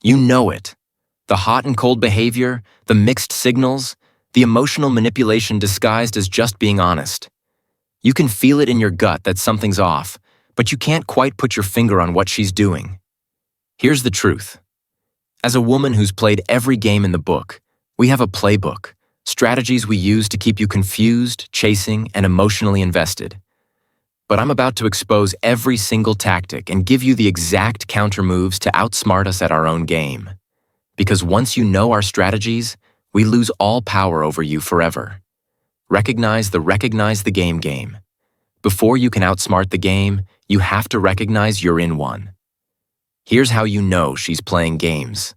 You know it. The hot and cold behavior, the mixed signals, the emotional manipulation disguised as just being honest. You can feel it in your gut that something's off, but you can't quite put your finger on what she's doing. Here's the truth. As a woman who's played every game in the book, we have a playbook, strategies we use to keep you confused, chasing, and emotionally invested. But I'm about to expose every single tactic and give you the exact counter moves to outsmart us at our own game. Because once you know our strategies, we lose all power over you forever. Recognize the game. Before you can outsmart the game, you have to recognize you're in one. Here's how you know she's playing games.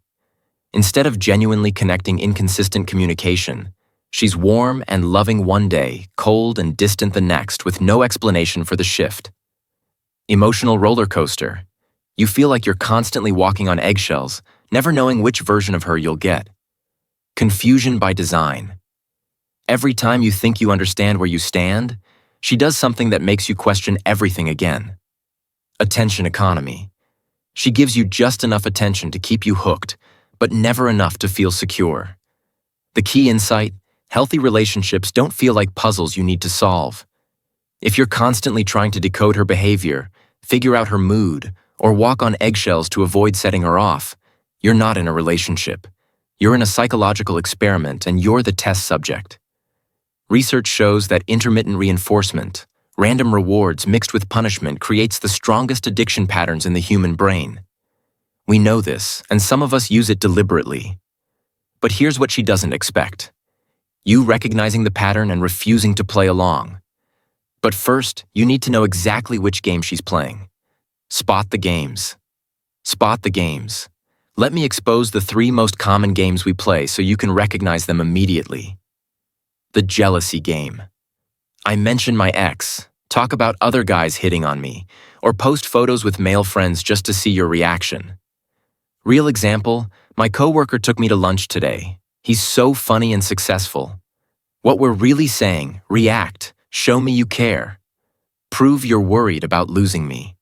Instead of genuinely connecting inconsistent communication, she's warm and loving one day, cold and distant the next, with no explanation for the shift. Emotional roller coaster. You feel like you're constantly walking on eggshells, never knowing which version of her you'll get. Confusion by design. Every time you think you understand where you stand, she does something that makes you question everything again. Attention economy. She gives you just enough attention to keep you hooked, but never enough to feel secure. The key insight: healthy relationships don't feel like puzzles you need to solve. If you're constantly trying to decode her behavior, figure out her mood, or walk on eggshells to avoid setting her off, you're not in a relationship. You're in a psychological experiment, and you're the test subject. Research shows that intermittent reinforcement, random rewards mixed with punishment, creates the strongest addiction patterns in the human brain. We know this, and some of us use it deliberately. But here's what she doesn't expect: you recognizing the pattern and refusing to play along. But first, you need to know exactly which game she's playing. Spot the games. Spot the games. Let me expose the 3 most common games we play so you can recognize them immediately. The jealousy game. I mention my ex, talk about other guys hitting on me, or post photos with male friends just to see your reaction. Real example: my coworker took me to lunch today. He's so funny and successful. What we're really saying: react, show me you care. Prove you're worried about losing me.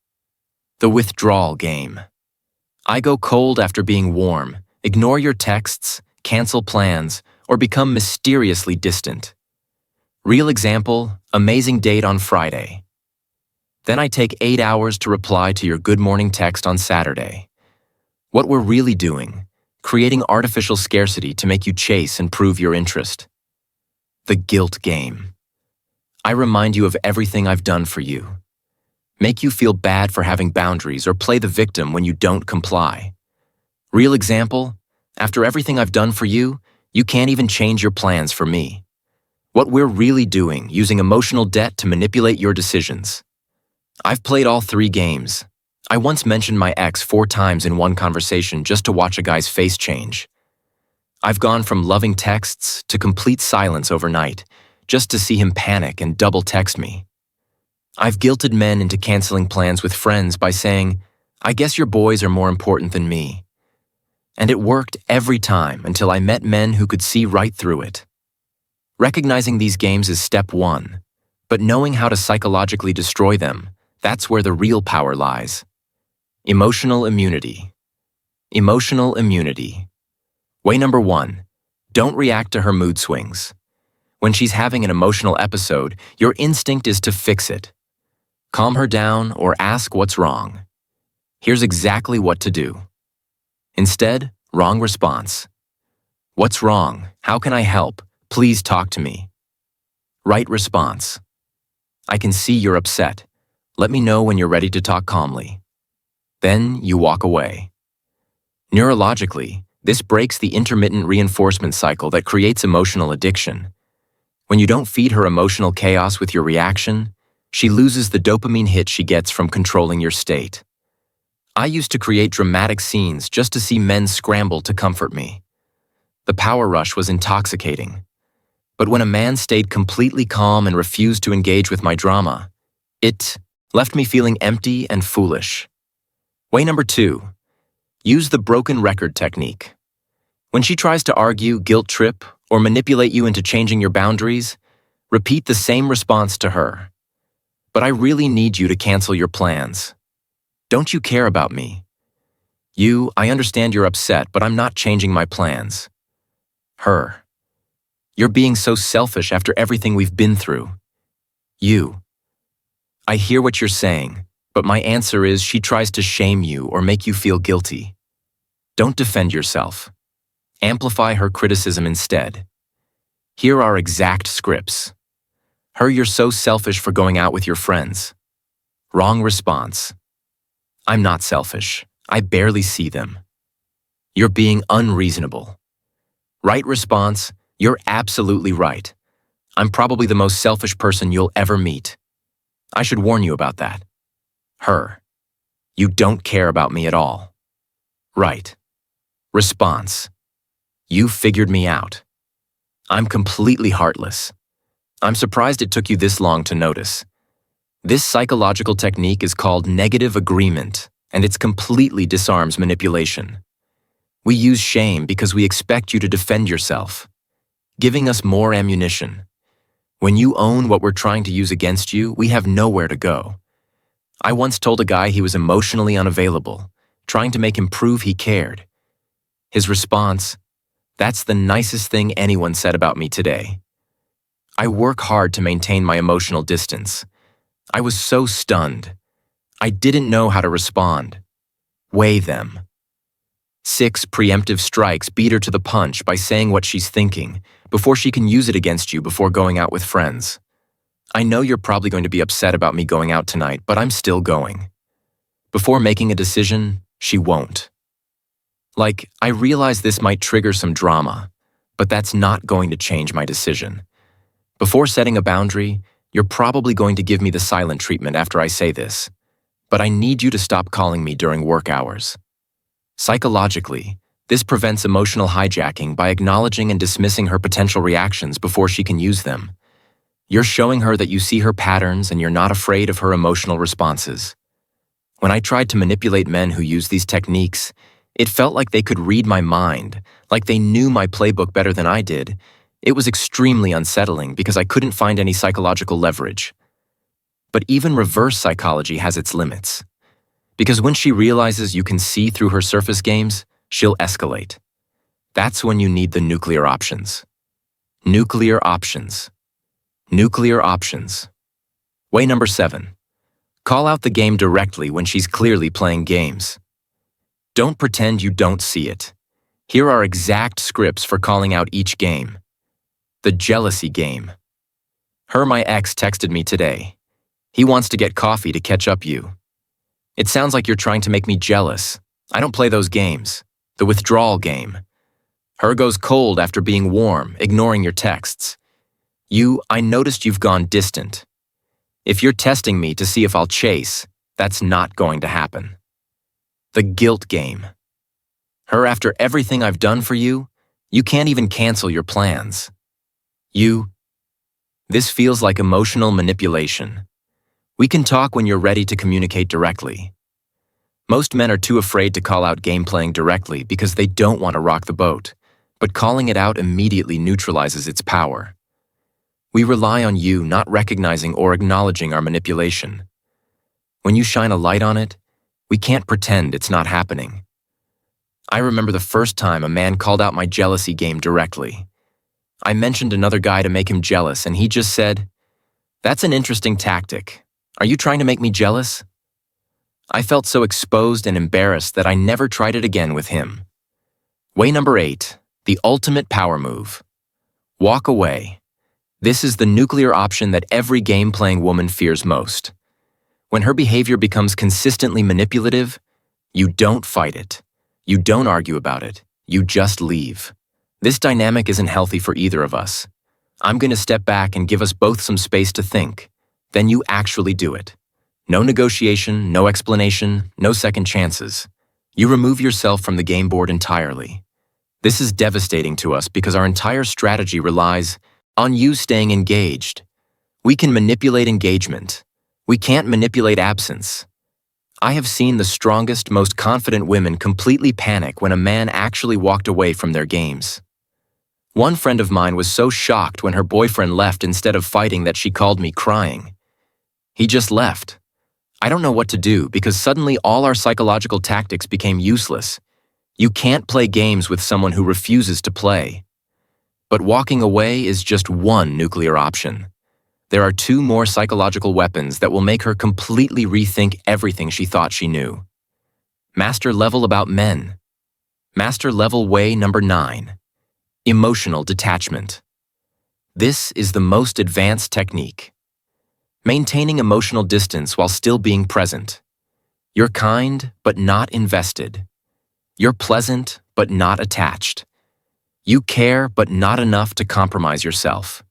The withdrawal game. I go cold after being warm, ignore your texts, cancel plans, or become mysteriously distant. Real example: amazing date on Friday. Then I take 8 hours to reply to your good morning text on Saturday. What we're really doing: creating artificial scarcity to make you chase and prove your interest. The guilt game. I remind you of everything I've done for you. Make you feel bad for having boundaries, or play the victim when you don't comply. Real example: after everything I've done for you, you can't even change your plans for me. What we're really doing: using emotional debt to manipulate your decisions. I've played all 3 games. I once mentioned my ex 4 times in one conversation just to watch a guy's face change. I've gone from loving texts to complete silence overnight, just to see him panic and double text me. I've guilted men into canceling plans with friends by saying, "I guess your boys are more important than me." And it worked every time until I met men who could see right through it. Recognizing these games is step 1, but knowing how to psychologically destroy them, that's where the real power lies. Emotional immunity. Emotional immunity. Way number 1, don't react to her mood swings. When she's having an emotional episode, your instinct is to fix it. Calm her down or ask what's wrong. Here's exactly what to do. Instead, wrong response. What's wrong? How can I help? Please talk to me. Right response. I can see you're upset. Let me know when you're ready to talk calmly. Then you walk away. Neurologically, this breaks the intermittent reinforcement cycle that creates emotional addiction. When you don't feed her emotional chaos with your reaction, she loses the dopamine hit she gets from controlling your state. I used to create dramatic scenes just to see men scramble to comfort me. The power rush was intoxicating. But when a man stayed completely calm and refused to engage with my drama, it left me feeling empty and foolish. Way number 2, use the broken record technique. When she tries to argue, guilt trip, or manipulate you into changing your boundaries, repeat the same response to her. But I really need you to cancel your plans. Don't you care about me? I understand you're upset, but I'm not changing my plans. Her. You're being so selfish after everything we've been through. You. I hear what you're saying, but my answer is she tries to shame you or make you feel guilty. Don't defend yourself. Amplify her criticism instead. Here are exact scripts. Her, you're so selfish for going out with your friends. Wrong response. I'm not selfish. I barely see them. You're being unreasonable. Right response, you're absolutely right. I'm probably the most selfish person you'll ever meet. I should warn you about that. Her. You don't care about me at all. Right. Response. You figured me out. I'm completely heartless. I'm surprised it took you this long to notice. This psychological technique is called negative agreement, and it completely disarms manipulation. We use shame because we expect you to defend yourself, giving us more ammunition. When you own what we're trying to use against you, we have nowhere to go. I once told a guy he was emotionally unavailable, trying to make him prove he cared. His response, "That's the nicest thing anyone said about me today." I work hard to maintain my emotional distance. I was so stunned. I didn't know how to respond. Weigh them. 6 preemptive strikes beat her to the punch by saying what she's thinking, before she can use it against you before going out with friends. I know you're probably going to be upset about me going out tonight, but I'm still going. Before making a decision, she won't. Like, I realize this might trigger some drama, but that's not going to change my decision. Before setting a boundary, you're probably going to give me the silent treatment after I say this, but I need you to stop calling me during work hours. Psychologically, this prevents emotional hijacking by acknowledging and dismissing her potential reactions before she can use them. You're showing her that you see her patterns and you're not afraid of her emotional responses. When I tried to manipulate men who use these techniques, it felt like they could read my mind, like they knew my playbook better than I did. It was extremely unsettling because I couldn't find any psychological leverage. But even reverse psychology has its limits. Because when she realizes you can see through her surface games, she'll escalate. That's when you need the nuclear options. Nuclear options. Nuclear options. Way number 7. Call out the game directly when she's clearly playing games. Don't pretend you don't see it. Here are exact scripts for calling out each game. The jealousy game. Her, my ex texted me today. He wants to get coffee to catch up you. It sounds like you're trying to make me jealous. I don't play those games. The withdrawal game. Her goes cold after being warm, ignoring your texts. I noticed you've gone distant. If you're testing me to see if I'll chase, that's not going to happen. The guilt game. Her, after everything I've done for you, you can't even cancel your plans. This feels like emotional manipulation. We can talk when you're ready to communicate directly. Most men are too afraid to call out game playing directly because they don't want to rock the boat, but calling it out immediately neutralizes its power. We rely on you not recognizing or acknowledging our manipulation. When you shine a light on it, we can't pretend it's not happening. I remember the first time a man called out my jealousy game directly. I mentioned another guy to make him jealous, and he just said, "That's an interesting tactic. Are you trying to make me jealous?" I felt so exposed and embarrassed that I never tried it again with him. Way number 8, the ultimate power move. Walk away. This is the nuclear option that every game-playing woman fears most. When her behavior becomes consistently manipulative, you don't fight it. You don't argue about it. You just leave. This dynamic isn't healthy for either of us. I'm going to step back and give us both some space to think. Then you actually do it. No negotiation, no explanation, no second chances. You remove yourself from the game board entirely. This is devastating to us because our entire strategy relies on you staying engaged. We can manipulate engagement. We can't manipulate absence. I have seen the strongest, most confident women completely panic when a man actually walked away from their games. One friend of mine was so shocked when her boyfriend left instead of fighting that she called me crying. He just left. I don't know what to do because suddenly all our psychological tactics became useless. You can't play games with someone who refuses to play. But walking away is just one nuclear option. There are two more psychological weapons that will make her completely rethink everything she thought she knew. Master level about men. Master level way number 9. Emotional detachment. This is the most advanced technique. Maintaining emotional distance while still being present. You're kind, but not invested. You're pleasant, but not attached. You care, but not enough to compromise yourself.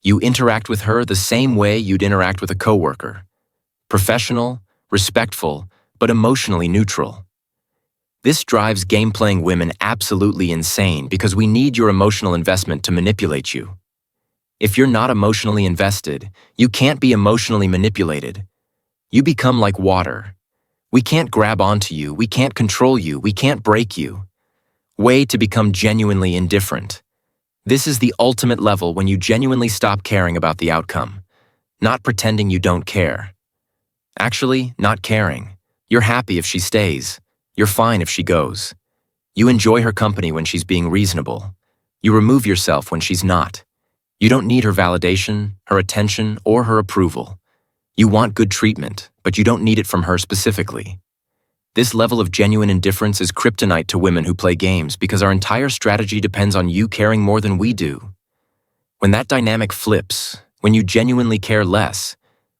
You interact with her the same way you'd interact with a coworker. Professional, respectful, but emotionally neutral. This drives game-playing women absolutely insane because we need your emotional investment to manipulate you. If you're not emotionally invested, you can't be emotionally manipulated. You become like water. We can't grab onto you, we can't control you, we can't break you. Way to become genuinely indifferent. This is the ultimate level when you genuinely stop caring about the outcome. Not pretending you don't care. Actually, not caring. You're happy if she stays. You're fine if she goes. You enjoy her company when she's being reasonable. You remove yourself when she's not. You don't need her validation, her attention, or her approval. You want good treatment, but you don't need it from her specifically. This level of genuine indifference is kryptonite to women who play games because our entire strategy depends on you caring more than we do. When that dynamic flips, when you genuinely care less,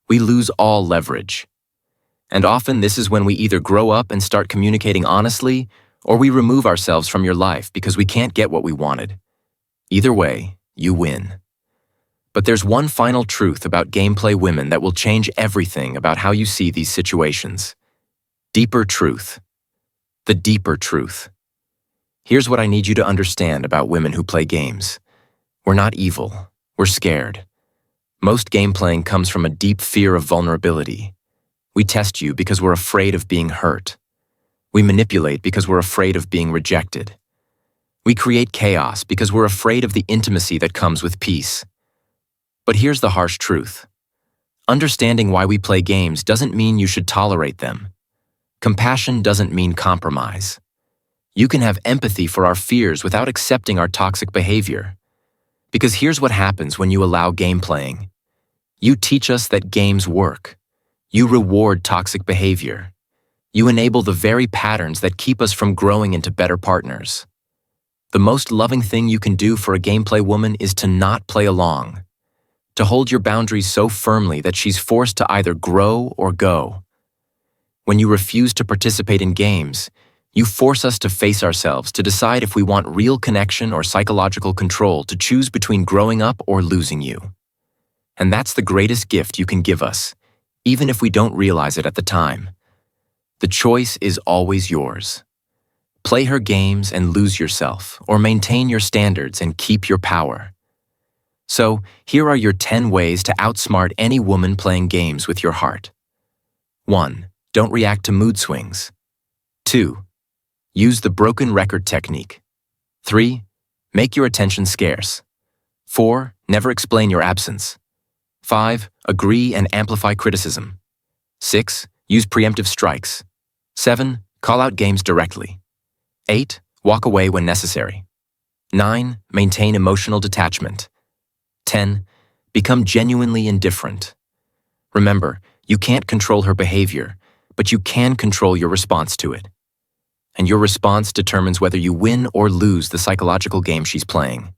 we lose all leverage. And often this is when we either grow up and start communicating honestly, or we remove ourselves from your life because we can't get what we wanted. Either way, you win. But there's one final truth about gameplay women that will change everything about how you see these situations. Deeper truth. The deeper truth. Here's what I need you to understand about women who play games. We're not evil. We're scared. Most game playing comes from a deep fear of vulnerability. We test you because we're afraid of being hurt. We manipulate because we're afraid of being rejected. We create chaos because we're afraid of the intimacy that comes with peace. But here's the harsh truth. Understanding why we play games doesn't mean you should tolerate them. Compassion doesn't mean compromise. You can have empathy for our fears without accepting our toxic behavior. Because here's what happens when you allow game playing. You teach us that games work. You reward toxic behavior. You enable the very patterns that keep us from growing into better partners. The most loving thing you can do for a gameplay woman is to not play along. To hold your boundaries so firmly that she's forced to either grow or go. When you refuse to participate in games, you force us to face ourselves to decide if we want real connection or psychological control to choose between growing up or losing you. And that's the greatest gift you can give us, even if we don't realize it at the time. The choice is always yours. Play her games and lose yourself, or maintain your standards and keep your power. So, here are your 10 ways to outsmart any woman playing games with your heart. 1. Don't react to mood swings. 2. Use the broken record technique. 3. Make your attention scarce. 4. Never explain your absence. 5. Agree and amplify criticism. 6. Use preemptive strikes. 7. Call out games directly. 8. Walk away when necessary. 9. Maintain emotional detachment. 10. Become genuinely indifferent. Remember, you can't control her behavior, but you can control your response to it. And your response determines whether you win or lose the psychological game she's playing.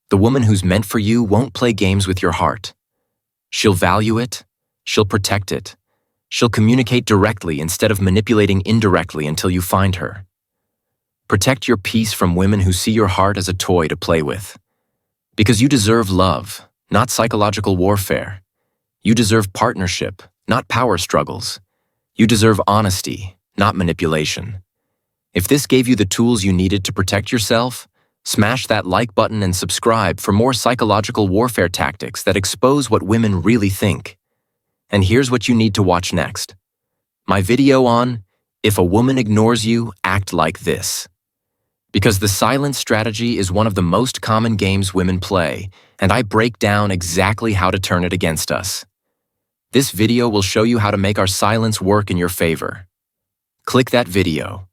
The woman who's meant for you won't play games with your heart. She'll value it, she'll protect it, she'll communicate directly instead of manipulating indirectly until you find her. Protect your peace from women who see your heart as a toy to play with. Because you deserve love, not psychological warfare. You deserve partnership, not power struggles. You deserve honesty, not manipulation. If this gave you the tools you needed to protect yourself, smash that like button and subscribe for more psychological warfare tactics that expose what women really think. And here's what you need to watch next. My video on, If a Woman Ignores You, Act Like This. Because the silence strategy is one of the most common games women play, and I break down exactly how to turn it against us. This video will show you how to make our silence work in your favor. Click that video.